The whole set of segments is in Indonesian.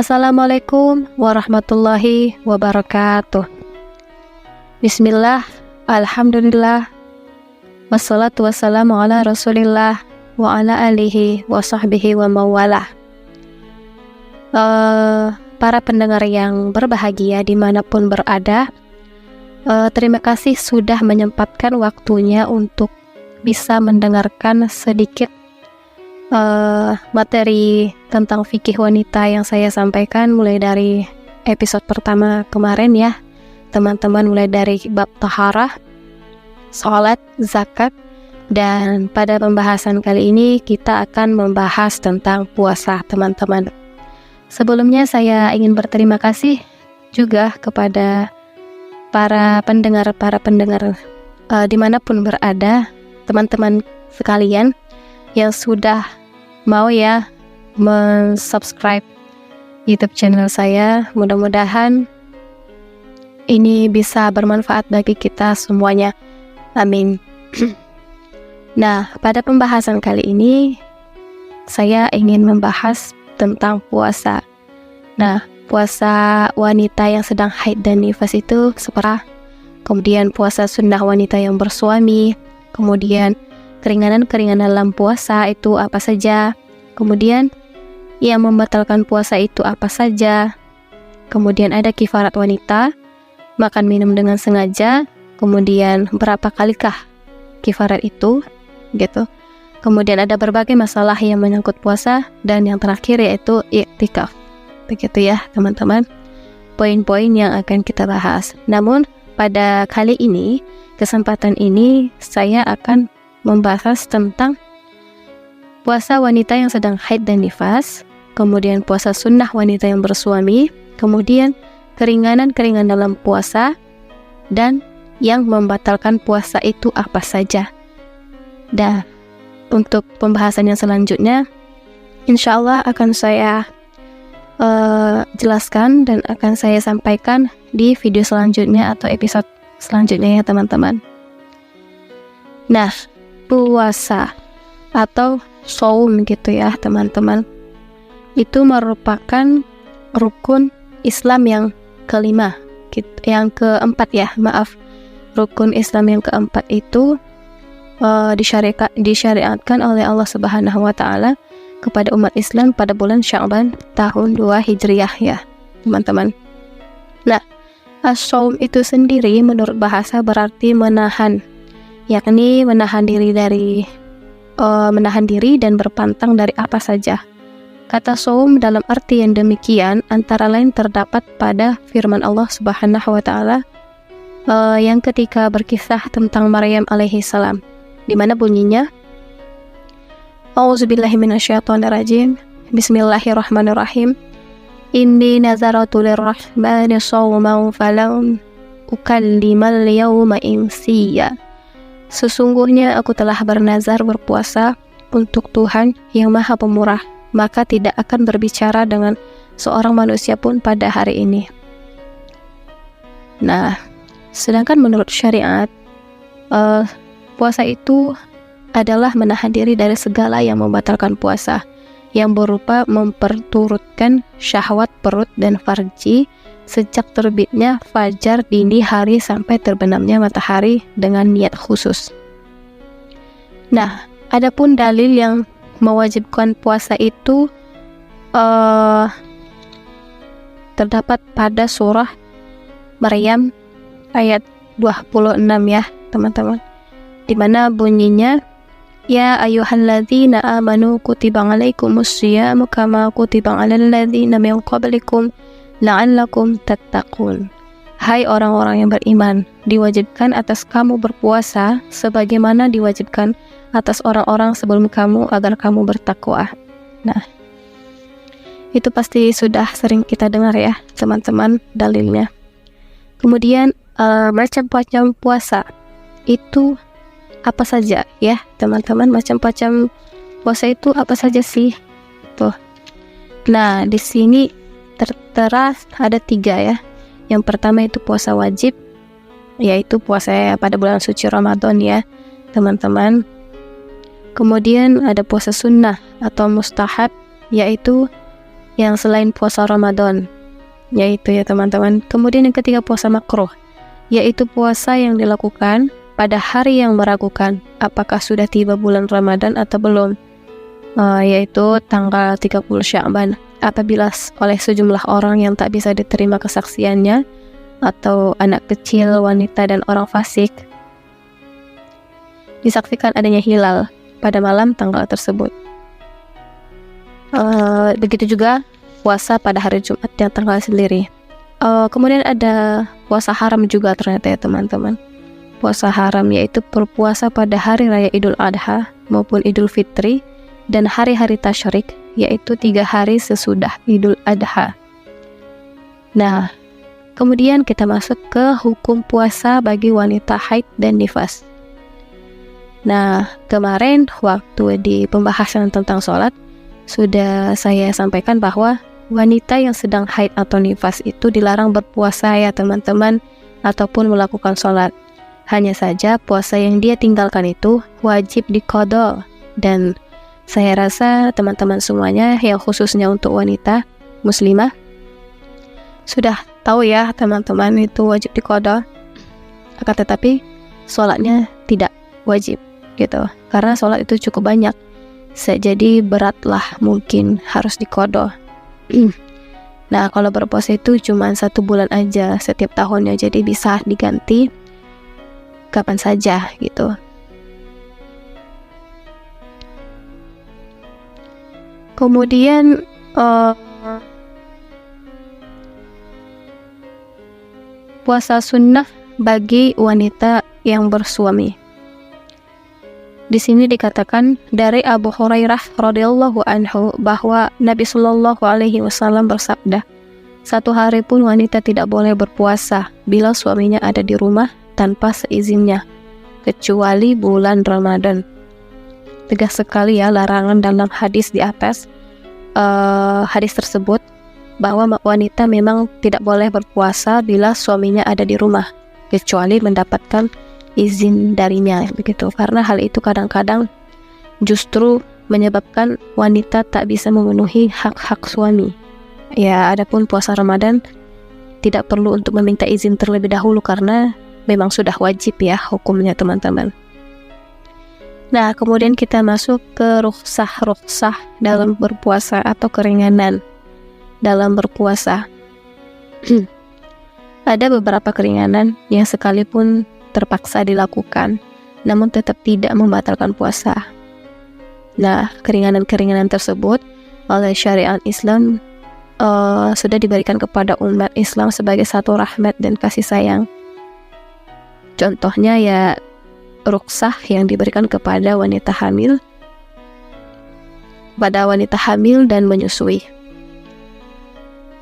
Assalamualaikum warahmatullahi wabarakatuh. Bismillah, alhamdulillah, wassalatu wassalamu ala rasulillah wa ala alihi wa sahbihi wa mawalah. Para pendengar yang berbahagia dimanapun berada, terima kasih sudah menyempatkan waktunya untuk bisa mendengarkan sedikit materi tentang fikih wanita yang saya sampaikan mulai dari episode pertama kemarin ya teman-teman, mulai dari bab taharah, sholat, zakat, dan pada pembahasan kali ini kita akan membahas tentang puasa teman-teman. Sebelumnya saya ingin berterima kasih juga kepada para pendengar dimanapun berada, teman-teman sekalian yang sudah mau ya subscribe YouTube channel saya. Mudah-mudahan ini bisa bermanfaat bagi kita semuanya. Amin. Nah, pada pembahasan kali ini saya ingin membahas tentang puasa. Nah, puasa wanita yang sedang haid dan nifas itu seperti, kemudian puasa sunnah wanita yang bersuami, kemudian keringanan-keringanan dalam puasa itu apa saja, kemudian yang membatalkan puasa itu apa saja, kemudian ada kifarat wanita, makan minum dengan sengaja, kemudian berapa kalikah kifarat itu, gitu. Kemudian ada berbagai masalah yang menyangkut puasa, dan yang terakhir yaitu i'tikaf. Begitu ya teman-teman, poin-poin yang akan kita bahas. Namun pada kali ini, kesempatan ini saya akan membahas tentang puasa wanita yang sedang haid dan nifas, kemudian puasa sunnah wanita yang bersuami, kemudian keringanan-keringanan dalam puasa, dan yang membatalkan puasa itu apa saja. Dan untuk pembahasan yang selanjutnya, insya Allah akan saya jelaskan dan akan saya sampaikan di video selanjutnya atau episode selanjutnya ya teman-teman. Nah, puasa atau shaum gitu ya teman-teman, itu merupakan rukun Islam yang kelima, yang keempat ya, maaf, rukun Islam yang keempat itu disyariatkan oleh Allah Subhanahu wa Ta'ala kepada umat Islam pada bulan Sya'ban tahun 2 Hijriah ya teman-teman. Nah, as-shaum itu sendiri menurut bahasa berarti menahan, yakni menahan diri dan berpantang dari apa saja. Kata shaum dalam arti yang demikian antara lain terdapat pada firman Allah Subhanahu wa Ta'ala yang ketika berkisah tentang Maryam alaihi salam, di mana bunyinya, A'udzubillahi minasyaitonirrajim, Bismillahirrahmanirrahim, Inni nazaratu lirrahmani shawman falan ukallimal yawma insiya. Sesungguhnya aku telah bernazar berpuasa untuk Tuhan yang Maha Pemurah, maka tidak akan berbicara dengan seorang manusia pun pada hari ini. Nah, sedangkan menurut syariat, puasa itu adalah menahan diri dari segala yang membatalkan puasa, yang berupa memperturutkan syahwat perut dan farji sejak terbitnya fajar dini hari sampai terbenamnya matahari dengan niat khusus. Nah, adapun dalil yang mewajibkan puasa itu terdapat pada surah Maryam ayat 26 ya teman-teman, di mana bunyinya, Ya ayyuhalladzina amanu kutiba alaikumus syiyamu kama kutiba alal ladzina min qablikum la'allakum tattaqun. Hai orang-orang yang beriman, diwajibkan atas kamu berpuasa sebagaimana diwajibkan atas orang-orang sebelum kamu agar kamu bertakwa. Nah, itu pasti sudah sering kita dengar ya teman-teman dalilnya. Kemudian macam-macam puasa itu apa saja ya teman-teman, macam-macam puasa itu apa saja sih tuh. Nah, di sini tertera ada 3 ya. Yang pertama itu puasa wajib, yaitu puasa pada bulan suci Ramadan ya teman-teman. Kemudian ada puasa sunnah atau mustahab, yaitu yang selain puasa Ramadan, yaitu ya teman-teman. Kemudian yang ketiga puasa makruh, yaitu puasa yang dilakukan pada hari yang meragukan apakah sudah tiba bulan Ramadan atau belum, yaitu tanggal 30 Sya'ban, apabila oleh sejumlah orang yang tak bisa diterima kesaksiannya, atau anak kecil, wanita, dan orang fasik, disaksikan adanya hilal pada malam tanggal tersebut. Begitu juga puasa pada hari Jumat yang tanggal sendiri. Kemudian ada puasa haram juga ternyata ya teman-teman. Puasa haram yaitu berpuasa pada hari raya Idul Adha maupun Idul Fitri dan hari-hari tasyrik, yaitu 3 hari sesudah Idul Adha. Nah, kemudian kita masuk ke hukum puasa bagi wanita haid dan nifas. Nah, kemarin waktu di pembahasan tentang sholat sudah saya sampaikan bahwa wanita yang sedang haid atau nifas itu dilarang berpuasa ya teman-teman, ataupun melakukan sholat. Hanya saja puasa yang dia tinggalkan itu wajib diqadha. Dan saya rasa teman-teman semuanya yang khususnya untuk wanita muslimah sudah tahu ya teman-teman, itu wajib diqadha. Akan tetapi sholatnya tidak wajib gitu, karena sholat itu cukup banyak, jadi beratlah mungkin harus diqadha. Nah, kalau berpuasa itu cuma 1 bulan aja setiap tahunnya, jadi bisa diganti kapan saja gitu. Kemudian puasa sunnah bagi wanita yang bersuami. Di sini dikatakan dari Abu Hurairah radhiyallahu anhu bahwa Nabi Shallallahu alaihi wasallam bersabda, "Satu hari pun wanita tidak boleh berpuasa bila suaminya ada di rumah tanpa seizinnya, kecuali bulan Ramadan." Tegas sekali ya larangan dalam hadis di atas. Hadis tersebut bahwa wanita memang tidak boleh berpuasa bila suaminya ada di rumah, kecuali mendapatkan izin darinya begitu, karena hal itu kadang-kadang justru menyebabkan wanita tak bisa memenuhi hak-hak suami. Ya, adapun puasa Ramadan tidak perlu untuk meminta izin terlebih dahulu karena memang sudah wajib ya hukumnya teman-teman. Nah, kemudian kita masuk ke rukhsah dalam berpuasa atau keringanan dalam berpuasa. Ada beberapa keringanan yang sekalipun terpaksa dilakukan, namun tetap tidak membatalkan puasa. Nah, keringanan-keringanan tersebut oleh syariat Islam sudah diberikan kepada umat Islam sebagai satu rahmat dan kasih sayang. Contohnya ya rukhsah yang diberikan kepada wanita hamil dan menyusui.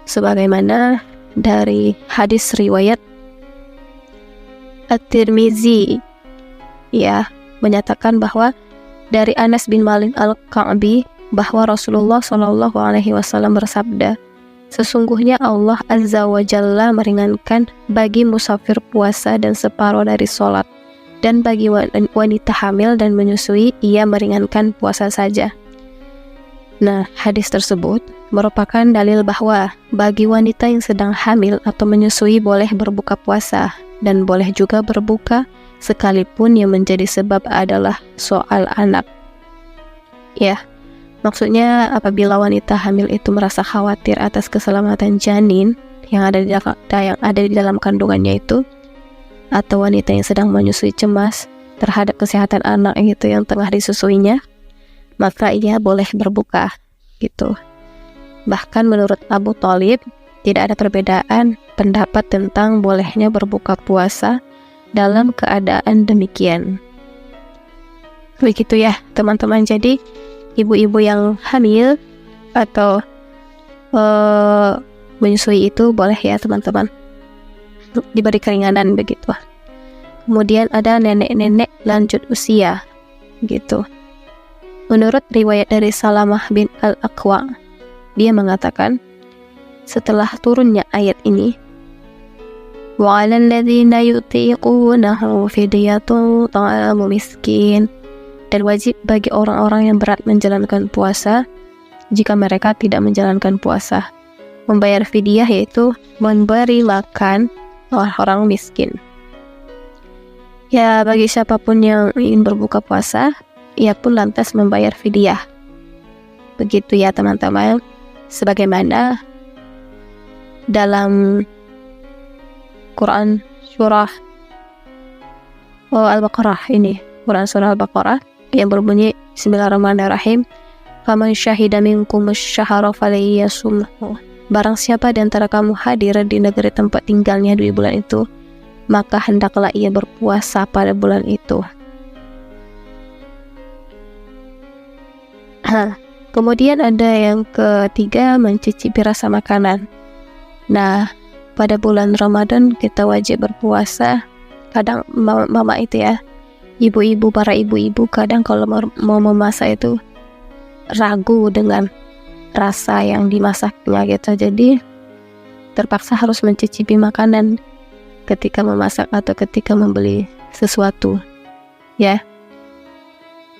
Sebagaimana dari hadis riwayat At-Tirmizi ya menyatakan bahwa dari Anas bin Malik Al-Ka'bi bahwa Rasulullah Shallallahu alaihi wasallam bersabda, "Sesungguhnya Allah Azza wa Jalla meringankan bagi musafir puasa dan separuh dari sholat, dan bagi wanita hamil dan menyusui ia meringankan puasa saja." Nah, hadis tersebut merupakan dalil bahwa bagi wanita yang sedang hamil atau menyusui boleh berbuka puasa dan boleh juga berbuka sekalipun yang menjadi sebab adalah soal anak. Ya, maksudnya apabila wanita hamil itu merasa khawatir atas keselamatan janin yang ada di dalam kandungannya itu, atau wanita yang sedang menyusui cemas terhadap kesehatan anak itu yang tengah disusuinya, maka ia boleh berbuka gitu. Bahkan menurut Abu Thalib tidak ada perbedaan pendapat tentang bolehnya berbuka puasa dalam keadaan demikian. Begitu ya teman-teman. Jadi ibu-ibu yang hamil atau menyusui itu boleh ya teman-teman diberi keringanan begitu. Kemudian ada nenek-nenek lanjut usia gitu. Menurut riwayat dari Salamah bin Al-Aqwa, dia mengatakan setelah turunnya ayat ini, wa 'alal ladzina yutiqunahu fidyatun ta'amu miskin, dan wajib bagi orang-orang yang berat menjalankan puasa jika mereka tidak menjalankan puasa. Membayar fidyah yaitu memberi makan orang miskin. Ya, bagi siapapun yang ingin berbuka puasa, ia pun lantas membayar fidyah. Begitu ya teman-teman, sebagaimana dalam Quran surah Al-Baqarah ini, Quran surah Al-Baqarah yang berbunyi Bismillahirrahmanirrahim, "Faman syahida minkum asy-syahra falyasumhu." Barang siapa di antara kamu hadir di negeri tempat tinggalnya di bulan itu, maka hendaklah ia berpuasa pada bulan itu. Kemudian ada yang ketiga, mencicipi rasa makanan. Nah, pada bulan Ramadan kita wajib berpuasa. Kadang mama itu ya, para ibu-ibu kadang kalau mau memasak itu ragu dengan rasa yang dimasaknya gitu. Jadi terpaksa harus mencicipi makanan ketika memasak atau ketika membeli sesuatu. Ya.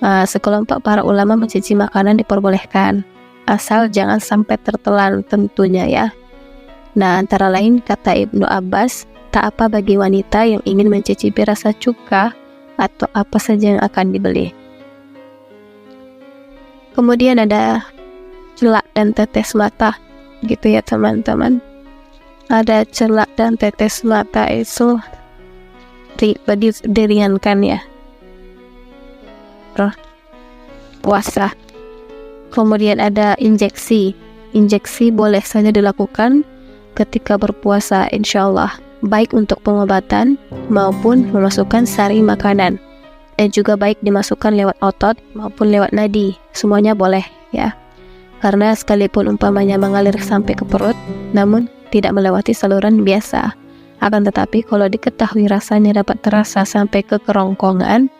Sekelompok para ulama mencicipi makanan diperbolehkan, asal jangan sampai tertelan tentunya ya. Nah, antara lain kata Ibnu Abbas, tak apa bagi wanita yang ingin mencicipi rasa cuka atau apa saja yang akan dibeli. Kemudian ada celak dan tetes mata, gitu ya teman-teman. Ada celak dan tetes mata itu diringankan ya, puasa. Kemudian ada injeksi boleh saja dilakukan ketika berpuasa, insyaallah, baik untuk pengobatan maupun memasukkan sari makanan, dan juga baik dimasukkan lewat otot maupun lewat nadi, semuanya boleh ya. Karena sekalipun umpamanya mengalir sampai ke perut, namun tidak melewati saluran biasa. Akan tetapi kalau diketahui rasanya dapat terasa sampai ke kerongkongan,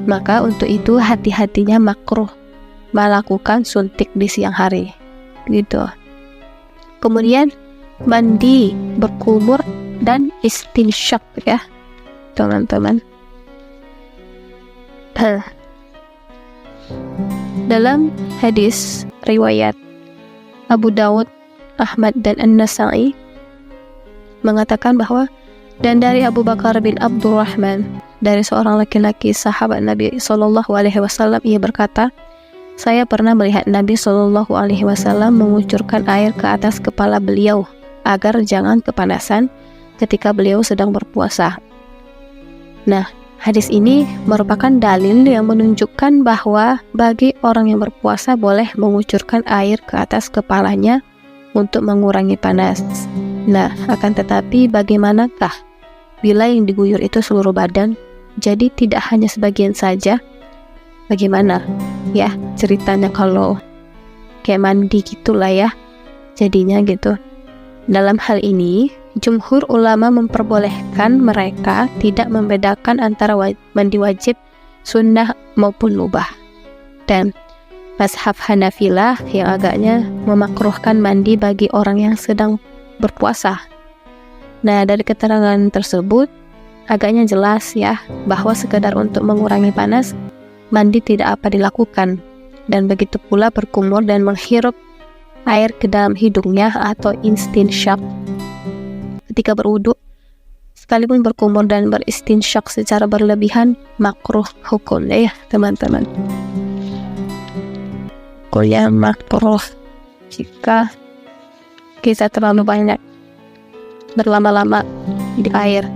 maka untuk itu hati-hatinya makruh melakukan suntik di siang hari. Gitu. Kemudian mandi, berkumur, dan istinsyak ya, teman-teman. Dalam hadis riwayat Abu Dawud, Ahmad, dan An-Nasa'i mengatakan bahwa, dan dari Abu Bakar bin Abdurrahman, dari seorang laki-laki sahabat Nabi SAW, ia berkata, saya pernah melihat Nabi SAW mengucurkan air ke atas kepala beliau agar jangan kepanasan ketika beliau sedang berpuasa. Nah, hadis ini merupakan dalil yang menunjukkan bahwa bagi orang yang berpuasa boleh mengucurkan air ke atas kepalanya untuk mengurangi panas. Nah, akan tetapi bagaimanakah bila yang diguyur itu seluruh badan? Jadi tidak hanya sebagian saja. Bagaimana ya ceritanya kalau kayak mandi gitulah ya jadinya gitu. Dalam hal ini, jumhur ulama memperbolehkan mereka tidak membedakan antara mandi wajib, sunnah maupun mubah. Dan mazhab Hanafilah yang agaknya memakruhkan mandi bagi orang yang sedang berpuasa. Nah, dari keterangan tersebut agaknya jelas ya bahwa sekedar untuk mengurangi panas, mandi tidak apa dilakukan. Dan begitu pula berkumur dan menghirup air ke dalam hidungnya atau istinsyak ketika berwudu. Sekalipun berkumur dan beristinsyak secara berlebihan, makruh hukumnya ya teman-teman. Yang makruh jika kita terlalu banyak berlama-lama di air.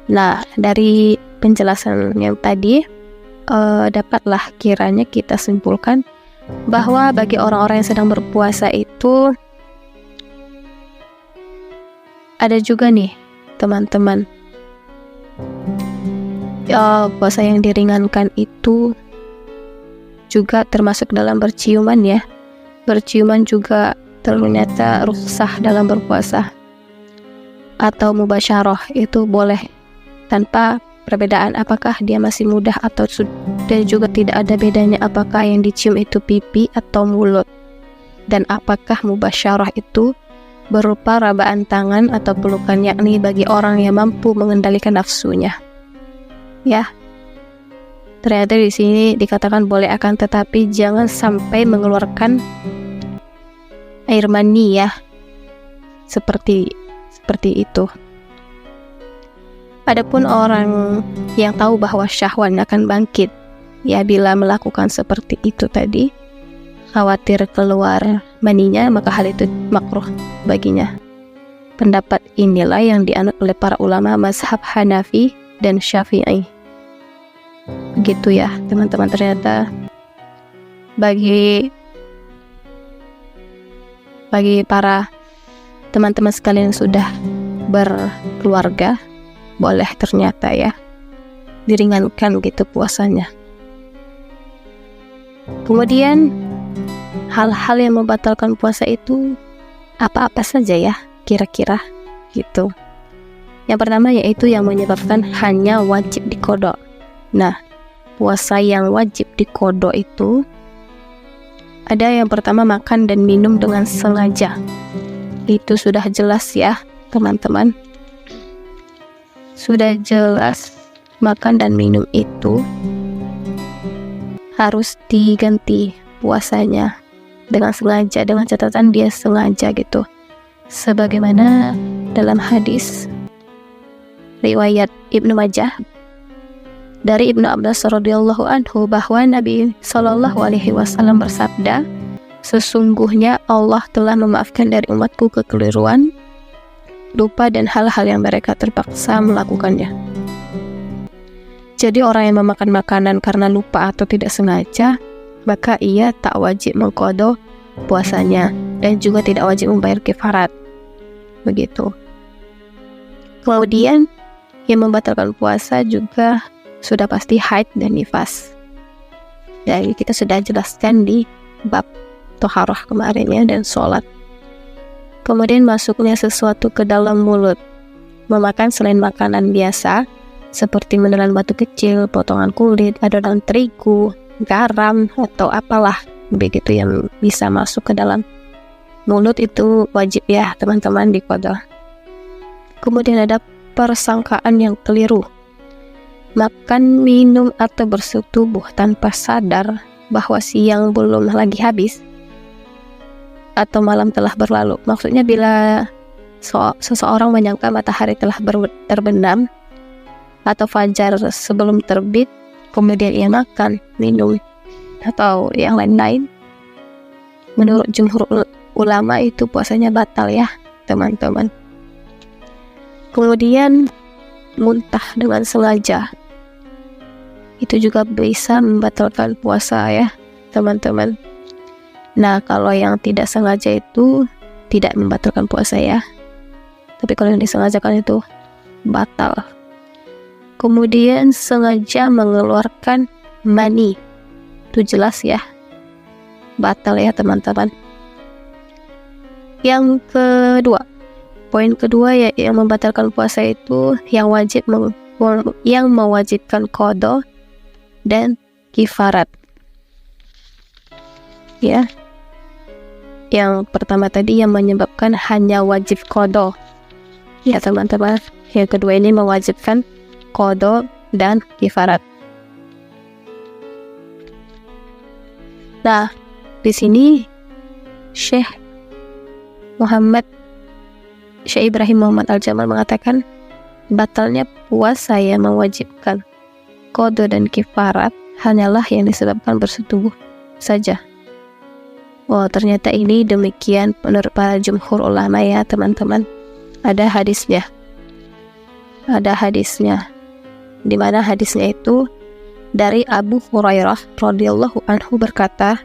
Nah, dari penjelasan yang tadi dapatlah kiranya kita simpulkan bahwa bagi orang-orang yang sedang berpuasa itu ada juga nih teman-teman, puasa yang diringankan itu juga termasuk dalam berciuman ya. Berciuman juga ternyata rukhsah dalam berpuasa. Atau mubasyarah itu boleh tanpa perbedaan apakah dia masih muda atau sudah, juga tidak ada bedanya apakah yang dicium itu pipi atau mulut. Dan apakah mubasyarah itu berupa rabaan tangan atau pelukan, yakni bagi orang yang mampu mengendalikan nafsunya. Ya. ternyata di sini dikatakan boleh, akan tetapi jangan sampai mengeluarkan air mani ya, seperti itu. Adapun orang yang tahu bahwa syahwat akan bangkit ya bila melakukan seperti itu tadi, khawatir keluar maninya, maka hal itu makruh baginya. Pendapat inilah yang dianut oleh para ulama mazhab Hanafi dan Syafi'i. Begitu ya teman-teman. Ternyata bagi para teman-teman sekalian yang sudah berkeluarga, boleh ternyata ya diringankan gitu puasanya. Kemudian hal-hal yang membatalkan puasa itu apa-apa saja ya kira-kira gitu. Yang pertama yaitu yang menyebabkan hanya wajib diqodho. Nah, puasa yang wajib diqodho itu ada yang pertama makan dan minum dengan sengaja. Itu sudah jelas ya teman-teman. Sudah jelas makan dan minum itu harus diganti puasanya dengan sengaja, dengan catatan dia sengaja gitu. Sebagaimana dalam hadis riwayat Ibnu Majah dari Ibnu Abbas radhiyallahu anhu bahwa Nabi Shallallahu alaihi wasallam bersabda, sesungguhnya Allah telah memaafkan dari umatku kekeliruan, lupa dan hal-hal yang mereka terpaksa melakukannya. Jadi orang yang memakan makanan karena lupa atau tidak sengaja, maka ia tak wajib mengqodho puasanya dan juga tidak wajib membayar kifarat. Begitu. Kemudian yang membatalkan puasa juga sudah pasti haid dan nifas. Jadi kita sudah jelaskan di bab toharoh kemarin ya, dan sholat. Kemudian masuknya sesuatu ke dalam mulut, memakan selain makanan biasa seperti menelan batu kecil, potongan kulit, adonan terigu, garam atau apalah begitu yang bisa masuk ke dalam mulut, itu wajib ya teman-teman diqodho. Kemudian ada persangkaan yang keliru, makan, minum atau bersetubuh tanpa sadar bahwa siang belum lagi habis atau malam telah berlalu. Maksudnya bila seseorang menyangka matahari telah terbenam atau fajar sebelum terbit, kemudian ia makan, minum atau yang lain-lain, menurut jumhur ulama itu puasanya batal ya teman-teman. Kemudian muntah dengan sengaja, itu juga bisa membatalkan puasa ya teman-teman. Nah, kalau yang tidak sengaja itu tidak membatalkan puasa ya, tapi kalau yang disengajakan itu batal. Kemudian sengaja mengeluarkan mani, itu jelas ya batal ya teman-teman. Yang kedua, poin kedua ya, yang membatalkan puasa itu yang mewajibkan qodho dan kifarat. Ya. Yang pertama tadi yang menyebabkan hanya wajib qodho. Ya teman-teman. Yang kedua ini mewajibkan qodho dan kifarat. Nah, di sini Syekh Ibrahim Muhammad Al-Jamal mengatakan batalnya puasa yang mewajibkan qodho dan kifarat hanyalah yang disebabkan bersetubuh saja. Oh, ternyata ini demikian menurut para jumhur ulama ya teman-teman. Ada hadisnya, di mana hadisnya itu dari Abu Hurairah radhiyallahu anhu berkata,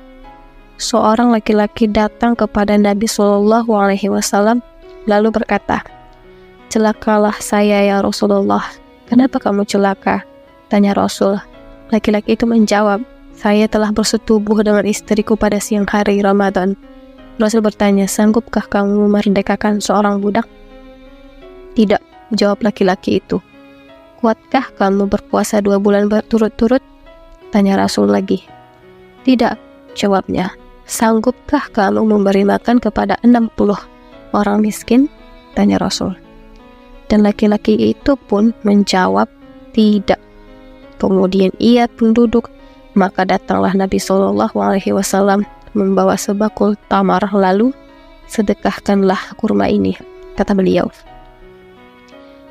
seorang laki-laki datang kepada Nabi Shallallahu alaihi wasallam lalu berkata, celakalah saya ya Rasulullah. Kenapa kamu celaka? Tanya Rasul. Laki-laki itu menjawab, saya telah bersetubuh dengan istriku pada siang hari Ramadan. Rasul bertanya, sanggupkah kamu memerdekakan seorang budak? Tidak, jawab laki-laki itu. Kuatkah kamu berpuasa 2 bulan berturut-turut? Tanya Rasul lagi. Tidak, jawabnya. Sanggupkah kamu memberi makan kepada 60 orang miskin? Tanya Rasul. Dan laki-laki itu pun menjawab tidak. Kemudian ia pun duduk, maka datanglah Nabi SAW membawa sebakul tamar, lalu sedekahkanlah kurma ini, kata beliau.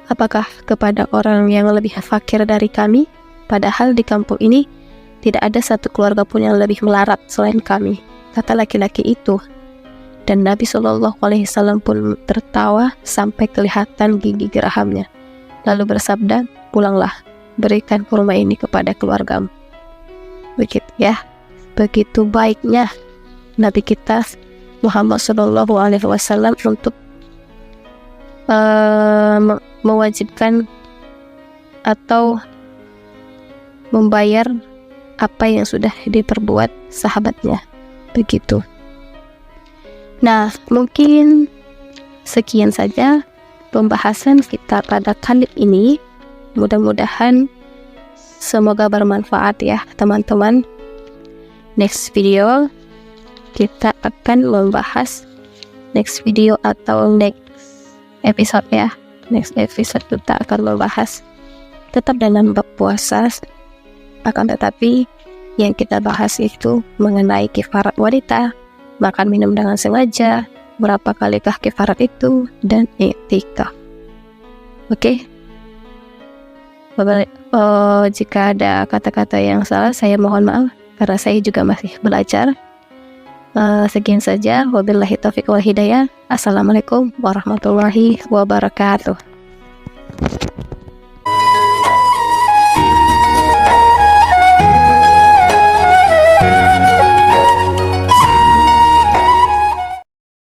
Apakah kepada orang yang lebih fakir dari kami? Padahal di kampung ini tidak ada satu keluarga pun yang lebih melarat selain kami, kata laki-laki itu. Dan Nabi SAW pun tertawa sampai kelihatan gigi gerahamnya, lalu bersabda, pulanglah, berikan kurma ini kepada keluargamu. Begitu ya, begitu baiknya Nabi kita Muhammad SAW untuk mewajibkan atau membayar apa yang sudah diperbuat sahabatnya, begitu. Nah, mungkin sekian saja pembahasan kita pada kali ini. Mudah-mudahan semoga bermanfaat ya teman-teman. Next video kita akan membahas next episode ya. Next episode kita akan membahas tetap dalam bab puasa, akan tetapi yang kita bahas itu mengenai kifarat wanita, makan minum dengan sengaja, berapa kalikah kifarat itu, dan i'tikaf. Oke. Jika ada kata-kata yang salah, saya mohon maaf karena saya juga masih belajar. Sekian saja. Wabillahi taufiq wal hidayah. Assalamualaikum warahmatullahi wabarakatuh.